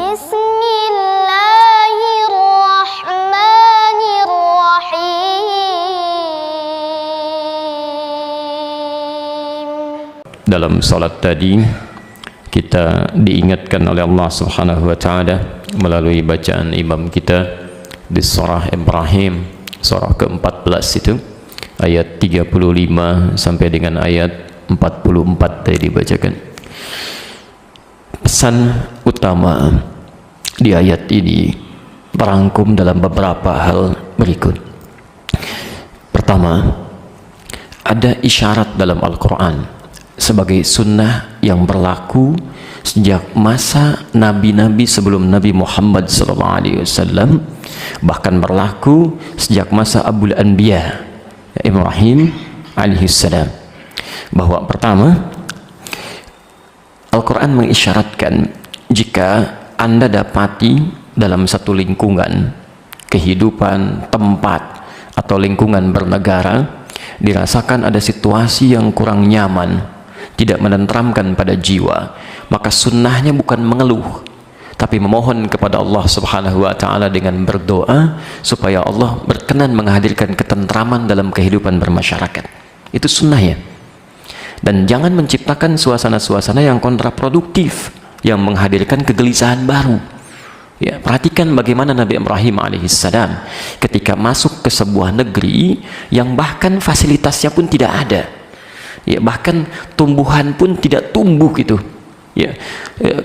Dalam salat tadi kita diingatkan oleh Allah Subhanahu wa taala melalui bacaan imam kita di surah Ibrahim, surah ke-14 itu ayat 35 sampai dengan ayat 44 tadi dibacakan. Pesan utama di ayat ini terangkum dalam beberapa hal berikut. Pertama, ada isyarat dalam Al-Quran sebagai sunnah yang berlaku sejak masa nabi-nabi sebelum Nabi Muhammad SAW, bahkan berlaku sejak masa Abul Anbiya Ibrahim alaihissalam, bahwa pertama, Al-Quran mengisyaratkan jika Anda dapati dalam satu lingkungan kehidupan, tempat atau lingkungan bernegara dirasakan ada situasi yang kurang nyaman, tidak menenteramkan pada jiwa, maka sunnahnya bukan mengeluh, tapi memohon kepada Allah Subhanahu wa taala dengan berdoa supaya Allah berkenan menghadirkan ketentraman dalam kehidupan bermasyarakat. Itu sunnahnya. Dan jangan menciptakan suasana-suasana yang kontraproduktif, yang menghadirkan kegelisahan baru. Ya, perhatikan bagaimana Nabi Ibrahim alaihissalam ketika masuk ke sebuah negeri yang bahkan fasilitasnya pun tidak ada. Ya, bahkan tumbuhan pun tidak tumbuh gitu. Ya,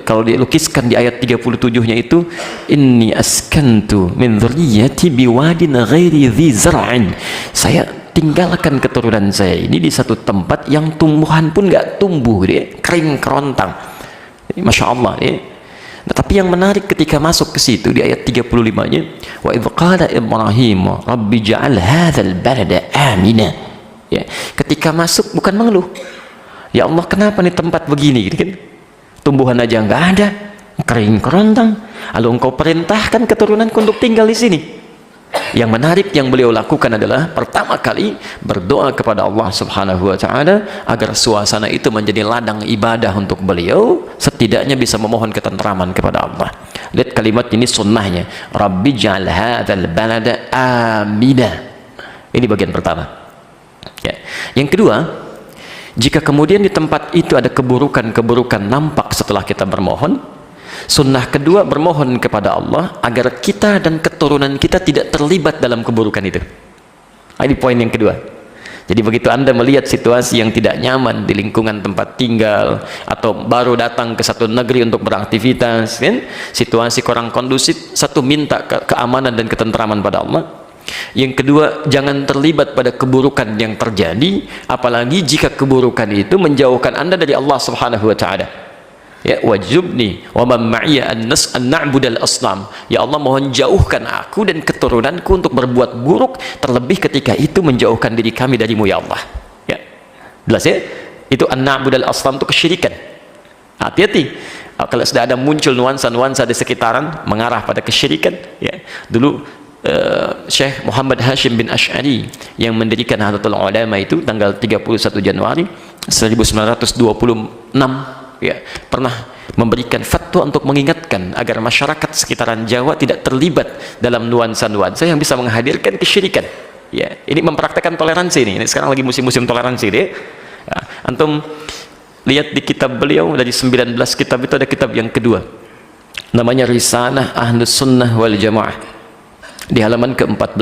kalau dilukiskan di ayat 37-nya itu, inni askantu min dzurriyyati biwadin ghairi dzi zar'in. Saya tinggalkan keturunan saya ini di satu tempat yang tumbuhan pun nggak tumbuh, dia kering kerontang. Masya Allah ya. Nah, tapi yang menarik ketika masuk ke situ di ayat 35-nya, wa idz qala Ibrahim rabbi ja'al hadzal balada amina. Ya, ketika masuk bukan mengeluh, ya Allah kenapa nih tempat begini gitu kan, tumbuhan aja nggak ada, kering kerontang, lalu engkau perintahkan keturunanku untuk tinggal di sini. Yang menarik yang beliau lakukan adalah pertama kali berdoa kepada Allah Subhanahu wa taala agar suasana itu menjadi ladang ibadah untuk beliau, setidaknya bisa memohon ketenteraman kepada Allah. Lihat kalimat ini sunnahnya, rabbi ja'al hadzal balada amina. Ini bagian pertama. Ya. Yang kedua, jika kemudian di tempat itu ada keburukan-keburukan nampak setelah kita bermohon, sunnah kedua bermohon kepada Allah agar kita dan keturunan kita tidak terlibat dalam keburukan itu. Ini poin yang kedua. Jadi begitu Anda melihat situasi yang tidak nyaman di lingkungan tempat tinggal, atau baru datang ke satu negeri untuk beraktivitas, kan? Situasi kurang kondusif, satu, minta keamanan dan ketenteraman pada Allah. Yang kedua, jangan terlibat pada keburukan yang terjadi, apalagi jika keburukan itu menjauhkan Anda dari Allah Subhanahu wa taala. Ya, wajibni wa man ma'iya an na'budal asnam. Ya Allah, mohon jauhkan aku dan keturunanku untuk berbuat buruk, terlebih ketika itu menjauhkan diri kami darimu ya Allah. Ya. Jelas ya? Itu an na'budal asnam, itu kesyirikan. Hati-hati. Kalau sudah ada muncul nuansa-nuansa di sekitaran mengarah pada kesyirikan, ya. Dulu Syekh Muhammad Hashim bin Ash'ari yang mendirikan Nahdlatul Ulama itu tanggal 31 Januari 1926 ya, pernah memberikan fatwa untuk mengingatkan agar masyarakat sekitaran Jawa tidak terlibat dalam nuansa-nuansa yang bisa menghadirkan kesyirikan. Ya, ini mempraktekkan toleransi ini sekarang lagi musim-musim toleransi deh. Ya, antum lihat di kitab beliau, dari 19 kitab itu ada kitab yang kedua, namanya Risalah Ahlus Sunnah wal Jamaah. Di halaman ke-14,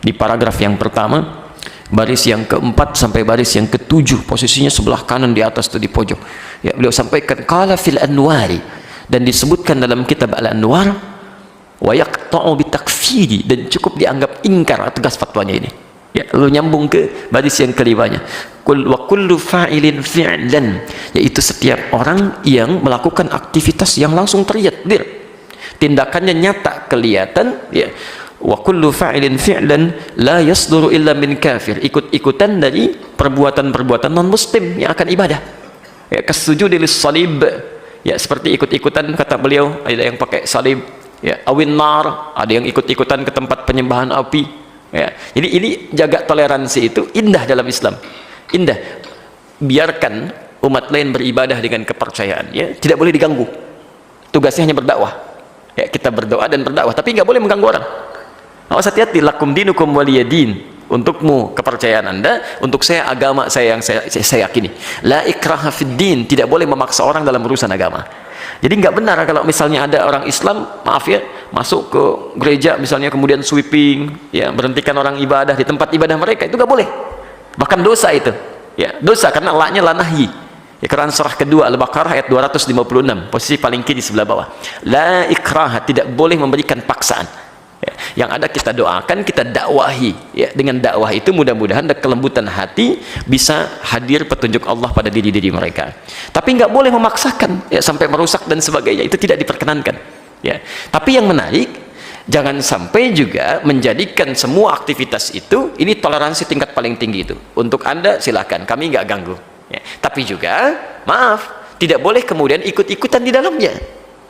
di paragraf yang pertama, baris yang ke-4 sampai baris yang ke-7, posisinya sebelah kanan di atas itu di pojok. Ya, beliau sampaikan qala fil anwari, dan disebutkan dalam kitab Al-Anwar, wa yaqta'u bitakfiri, dan cukup dianggap ingkar, tegas fatwanya ini. Ya, lalu nyambung ke baris yang kelimanya, wa kullu fa'ilin fi'lan, yaitu setiap orang yang melakukan aktivitas yang langsung terlihat, tindakannya nyata kelihatan, ya, wa kullu fa'ilin fi'lan la yasduru illa min kafir, ikut-ikutan dari perbuatan-perbuatan non muslim yang akan ibadah, ya, kasujudi lis salib, ya, seperti ikut-ikutan kata beliau, ada yang pakai salib, ya, awin nar, ada yang ikut-ikutan ke tempat penyembahan api, ya. Jadi ini jaga toleransi itu indah dalam Islam, indah. Biarkan umat lain beribadah dengan kepercayaannya, tidak boleh diganggu. Tugasnya hanya berdakwah. Ya, kita berdoa dan berdakwah, tapi nggak boleh mengganggu orang. Awas, hati-hati, lakum dinukum waliyadin. Untukmu kepercayaan Anda, untuk saya agama saya yang saya yakini. La ikraha fid din, tidak boleh memaksa orang dalam urusan agama. Jadi nggak benar kalau misalnya ada orang Islam, maaf ya, masuk ke gereja misalnya kemudian sweeping, ya, berhentikan orang ibadah di tempat ibadah mereka, itu nggak boleh. Bahkan dosa itu. Ya, dosa karena laknya la nahyi. Ya, Quran surah kedua Al-Baqarah ayat 256, posisi paling kiri sebelah bawah. La ikraha, tidak boleh memberikan paksaan. Ya, yang ada kita doakan, kita dakwahi. Ya, dengan dakwah itu mudah-mudahan ada kelembutan hati, bisa hadir petunjuk Allah pada diri-diri mereka. Tapi nggak boleh memaksakan, ya, sampai merusak dan sebagainya, itu tidak diperkenankan. Ya, tapi yang menarik, jangan sampai juga menjadikan semua aktivitas itu, ini toleransi tingkat paling tinggi itu. Untuk Anda silahkan, kami nggak ganggu. Ya, tapi juga, maaf, tidak boleh kemudian ikut-ikutan di dalamnya.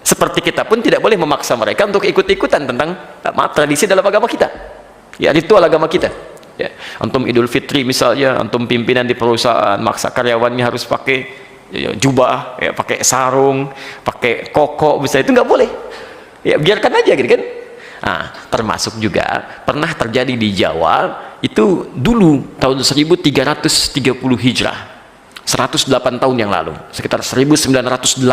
Seperti kita pun tidak boleh memaksa mereka untuk ikut-ikutan tentang, maaf, tradisi dalam agama kita, ya, ritual agama kita. Ya, antum Idul Fitri misalnya, antum pimpinan di perusahaan maksa karyawannya harus pakai, ya, jubah, ya, pakai sarung, pakai koko, bisa, itu nggak boleh. Ya, biarkan aja gitu kan. Nah, termasuk juga pernah terjadi di Jawa itu dulu tahun 1330 Hijrah, 108 tahun yang lalu, sekitar 1908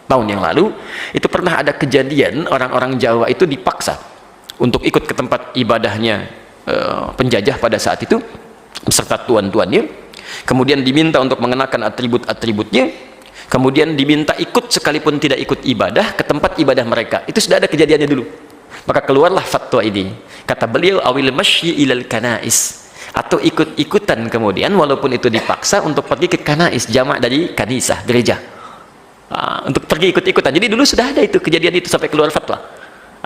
tahun yang lalu, itu pernah ada kejadian orang-orang Jawa itu dipaksa untuk ikut ke tempat ibadahnya penjajah pada saat itu beserta tuan-tuannya, kemudian diminta untuk mengenakan atribut-atributnya, kemudian diminta ikut sekalipun tidak ikut ibadah ke tempat ibadah mereka. Itu sudah ada kejadiannya dulu. Maka keluarlah fatwa ini, kata beliau, awil masyi ilal kanais, atau ikut-ikutan kemudian walaupun itu dipaksa untuk pergi ke kanais, jamak dari kanisah, gereja. Untuk pergi ikut-ikutan. Jadi dulu sudah ada itu kejadian itu sampai keluar fatwa.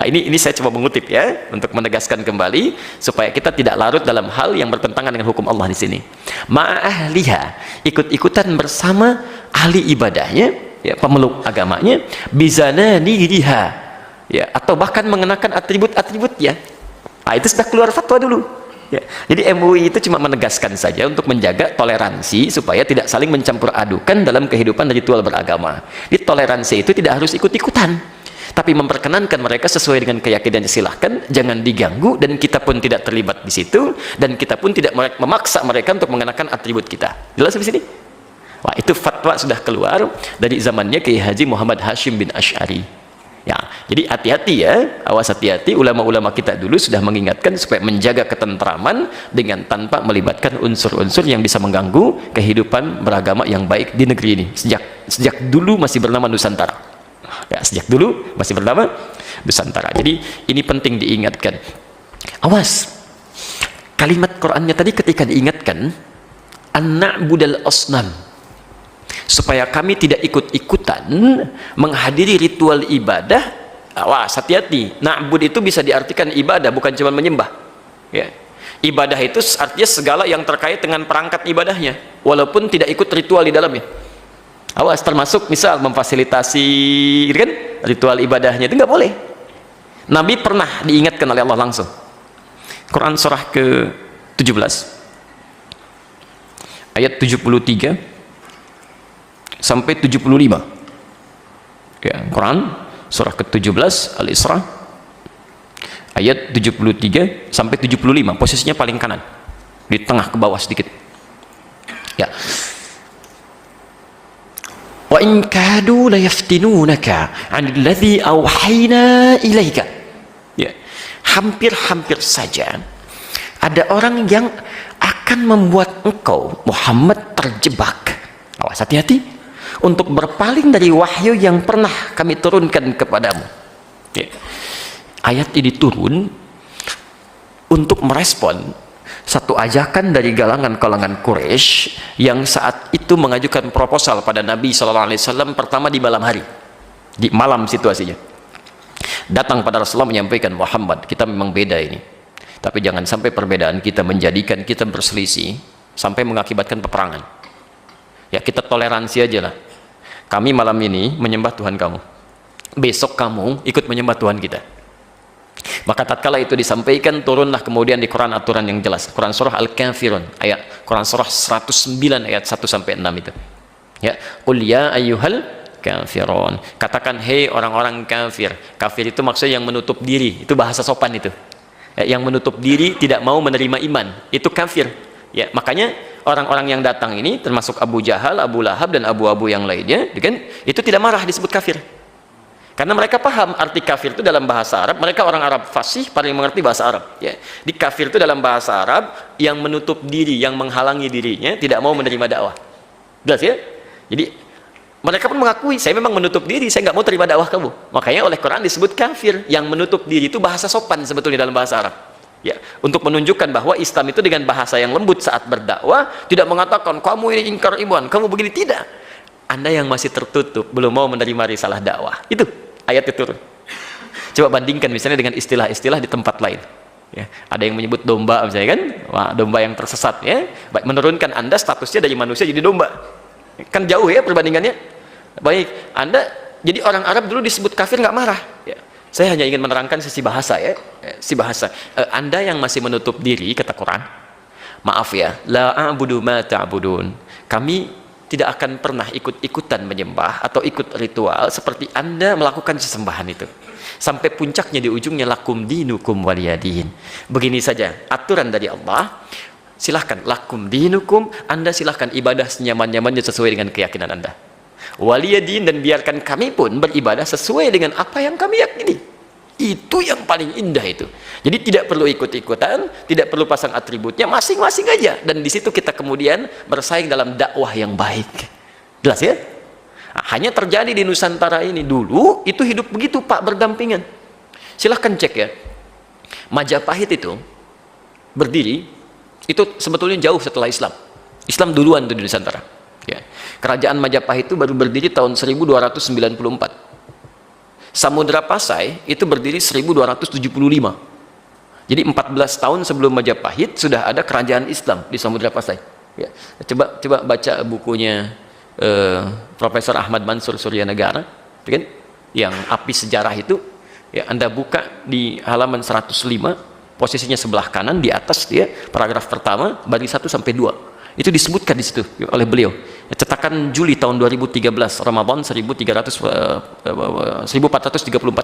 Ini saya coba mengutip ya, untuk menegaskan kembali supaya kita tidak larut dalam hal yang bertentangan dengan hukum Allah di sini. Ma'ahliha, ikut-ikutan bersama ahli ibadahnya, ya, pemeluk agamanya, bizanani diha, ya, atau bahkan mengenakan atribut-atribut ya. Itu sudah keluar fatwa dulu. Ya, jadi MUI itu cuma menegaskan saja untuk menjaga toleransi supaya tidak saling mencampur adukan dalam kehidupan ritual beragama. Di toleransi itu tidak harus ikut-ikutan, tapi memperkenankan mereka sesuai dengan keyakinannya, silahkan, jangan diganggu, dan kita pun tidak terlibat di situ, dan kita pun tidak memaksa mereka untuk mengenakan atribut kita. Jelas di sini? Wah, itu fatwa sudah keluar dari zamannya Kiai Haji Muhammad Hashim bin Asy'ari. Ya, jadi hati-hati ya, awas hati-hati, ulama-ulama kita dulu sudah mengingatkan supaya menjaga ketentraman dengan tanpa melibatkan unsur-unsur yang bisa mengganggu kehidupan beragama yang baik di negeri ini. Sejak dulu masih bernama Nusantara. Ya, sejak dulu masih bernama Nusantara. Jadi ini penting diingatkan. Awas, kalimat Qur'annya tadi ketika diingatkan, an-na'budal asnam, supaya kami tidak ikut-ikutan menghadiri ritual ibadah. Awas, hati-hati, na'bud itu bisa diartikan ibadah, bukan cuma menyembah. Ya, ibadah itu artinya segala yang terkait dengan perangkat ibadahnya, walaupun tidak ikut ritual di dalamnya. Awas, termasuk misal memfasilitasi kan ritual ibadahnya, itu nggak boleh. Nabi pernah diingatkan oleh Allah langsung. Quran surah ke-17 ayat 73 sampai 75. Ya, Quran surah ke-17 Al-Isra ayat 73 sampai 75, posisinya paling kanan, di tengah ke bawah sedikit. Ya. Wa in kadu la yaftinunaka 'anil ladzi auhayna ilaika. Ya. Hampir-hampir saja ada orang yang akan membuat engkau Muhammad terjebak. Awas, hati-hati untuk berpaling dari wahyu yang pernah kami turunkan kepadamu. Ya. Ayat ini turun untuk merespon satu ajakan dari kalangan Quraisy yang saat itu mengajukan proposal pada Nabi SAW pertama di malam hari, di malam situasinya. Datang pada Rasulullah menyampaikan, Muhammad, kita memang beda ini, tapi jangan sampai perbedaan kita menjadikan kita berselisih sampai mengakibatkan peperangan. Ya, kita toleransi aja lah. Kami malam ini menyembah Tuhan kamu, besok kamu ikut menyembah Tuhan kita. Maka tatkala itu disampaikan, turunlah kemudian di Quran aturan yang jelas. Quran surah Al-Kafirun, Quran surah 109 ayat 1 sampai 6 itu. Ya, qul ya ayyuhal kafirun. Katakan, hei orang-orang kafir. Kafir itu maksudnya yang menutup diri, itu bahasa sopan itu. Yang menutup diri, tidak mau menerima iman, itu kafir. Ya, makanya orang-orang yang datang ini termasuk Abu Jahal, Abu Lahab dan abu-abu yang lainnya, kan? Itu tidak marah disebut kafir. Karena mereka paham arti kafir itu dalam bahasa Arab. Mereka orang Arab fasih, paling mengerti bahasa Arab. Ya. Di kafir itu dalam bahasa Arab yang menutup diri, yang menghalangi dirinya, tidak mau menerima dakwah. Jelas ya? Jadi mereka pun mengakui, saya memang menutup diri, saya nggak mau terima dakwah kamu. Makanya oleh Quran disebut kafir. Yang menutup diri itu bahasa sopan sebetulnya dalam bahasa Arab. Ya, untuk menunjukkan bahwa Islam itu dengan bahasa yang lembut saat berdakwah, tidak mengatakan kamu ini ingkar iman, kamu begini, tidak. Anda yang masih tertutup, belum mau menerima risalah dakwah. Itu ayat itu turun. Coba bandingkan misalnya dengan istilah-istilah di tempat lain. Ya, ada yang menyebut domba misalnya kan, wah, domba yang tersesat ya. Baik, menurunkan Anda statusnya dari manusia jadi domba. Kan jauh ya perbandingannya. Baik, Anda jadi orang Arab dulu disebut kafir nggak marah. Ya. Saya hanya ingin menerangkan sisi bahasa ya, si bahasa. Anda yang masih menutup diri, kata Quran, maaf ya, la a'budu ma ta'budun. Kami tidak akan pernah ikut-ikutan menyembah atau ikut ritual seperti Anda melakukan sesembahan itu. Sampai puncaknya di ujungnya lakum dinukum waliyadin. Begini saja aturan dari Allah. Silahkan lakum dinukum, Anda silahkan ibadah senyaman-nyamannya sesuai dengan keyakinan Anda. Waliyadin, dan biarkan kami pun beribadah sesuai dengan apa yang kami yakini. Itu yang paling indah itu. Jadi tidak perlu ikut-ikutan, tidak perlu pasang atributnya, masing-masing aja. Dan di situ kita kemudian bersaing dalam dakwah yang baik. Jelas ya? Nah, hanya terjadi di Nusantara ini. Dulu itu hidup begitu Pak, berdampingan. Silahkan cek ya. Majapahit itu berdiri, itu sebetulnya jauh setelah Islam. Islam duluan tuh di Nusantara. Ya. Kerajaan Majapahit itu baru berdiri tahun 1294. Samudra Pasai itu berdiri 1275. Jadi 14 tahun sebelum Majapahit sudah ada kerajaan Islam di Samudra Pasai. Ya. Coba baca bukunya Profesor Ahmad Mansur Suryanegara, kan? Yang Api Sejarah itu. Ya, Anda buka di halaman 105, posisinya sebelah kanan di atas dia, paragraf pertama, baris 1 sampai 2. Itu disebutkan di situ oleh beliau. Cetakan Juli tahun 2013, Ramadan 1434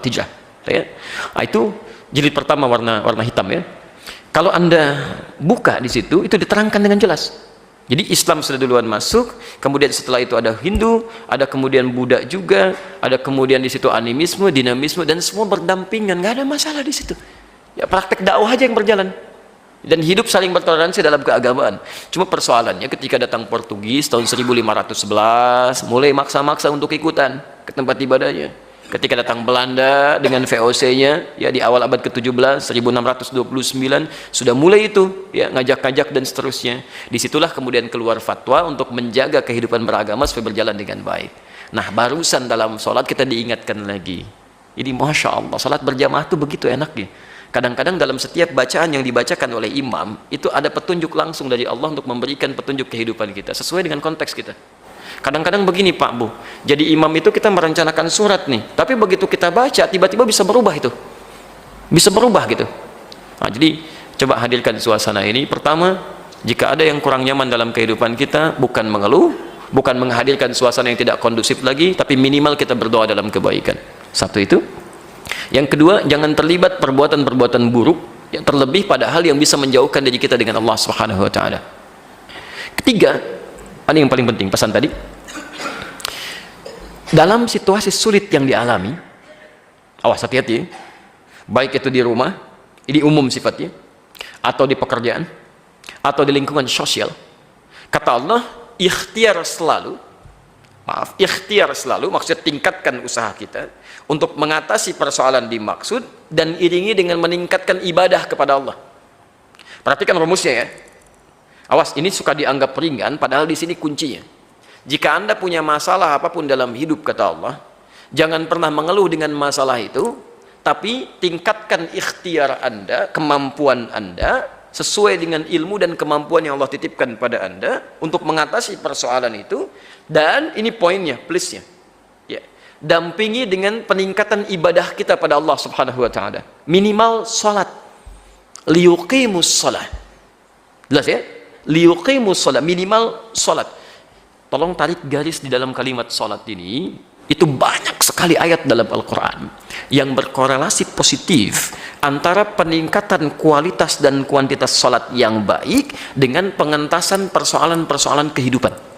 Hijrah. Ya. Nah, itu jilid pertama warna hitam ya. Kalau Anda buka di situ, itu diterangkan dengan jelas. Jadi Islam sudah duluan masuk, kemudian setelah itu ada Hindu, ada kemudian Buddha juga, ada kemudian di situ animisme, dinamisme, dan semua berdampingan, nggak ada masalah di situ. Ya, praktek dakwah aja yang berjalan. Dan hidup saling bertoleransi dalam keagamaan. Cuma persoalannya ketika datang Portugis tahun 1511 mulai maksa-maksa untuk ikutan ke tempat ibadahnya. Ketika datang Belanda dengan VOC-nya ya di awal abad ke-17 1629 sudah mulai itu ya ngajak-ngajak dan seterusnya. Disitulah kemudian keluar fatwa untuk menjaga kehidupan beragama supaya berjalan dengan baik. Nah, barusan dalam sholat kita diingatkan lagi. Jadi Masya Allah, sholat berjamaah itu begitu enaknya. Kadang-kadang dalam setiap bacaan yang dibacakan oleh imam itu ada petunjuk langsung dari Allah untuk memberikan petunjuk kehidupan kita sesuai dengan konteks kita. Kadang-kadang begini Pak Bu, jadi imam itu kita merencanakan surat nih, tapi begitu kita baca tiba-tiba bisa berubah itu, bisa berubah gitu. Nah, jadi coba hadirkan suasana ini. Pertama, jika ada yang kurang nyaman dalam kehidupan kita, bukan mengeluh, bukan menghadirkan suasana yang tidak kondusif lagi, tapi minimal kita berdoa dalam kebaikan. Satu itu. Yang kedua, jangan terlibat perbuatan-perbuatan buruk yang terlebih pada hal yang bisa menjauhkan diri kita dengan Allah Subhanahu wa taala. Ketiga, ini yang paling penting pesan tadi. Dalam situasi sulit yang dialami, awas hati-hati, baik itu di rumah, ini umum sifatnya, atau di pekerjaan, atau di lingkungan sosial. Kata Allah, ikhtiar selalu, maksudnya tingkatkan usaha kita untuk mengatasi persoalan dimaksud dan iringi dengan meningkatkan ibadah kepada Allah. Perhatikan rumusnya ya. Awas, ini suka dianggap ringan padahal di sini kuncinya. Jika Anda punya masalah apapun dalam hidup, kata Allah, jangan pernah mengeluh dengan masalah itu, tapi tingkatkan ikhtiar Anda, kemampuan Anda sesuai dengan ilmu dan kemampuan yang Allah titipkan pada Anda untuk mengatasi persoalan itu. Dan ini poinnya, please-nya ya, dampingi dengan peningkatan ibadah kita pada Allah Subhanahu wa taala. Minimal salat, liyuqimus shalah. Jelas ya? Liyuqimus shalah, minimal salat. Tolong tarik garis di dalam kalimat salat ini. Itu banyak sekali ayat dalam Al-Quran yang berkorelasi positif antara peningkatan kualitas dan kuantitas sholat yang baik dengan pengentasan persoalan-persoalan kehidupan.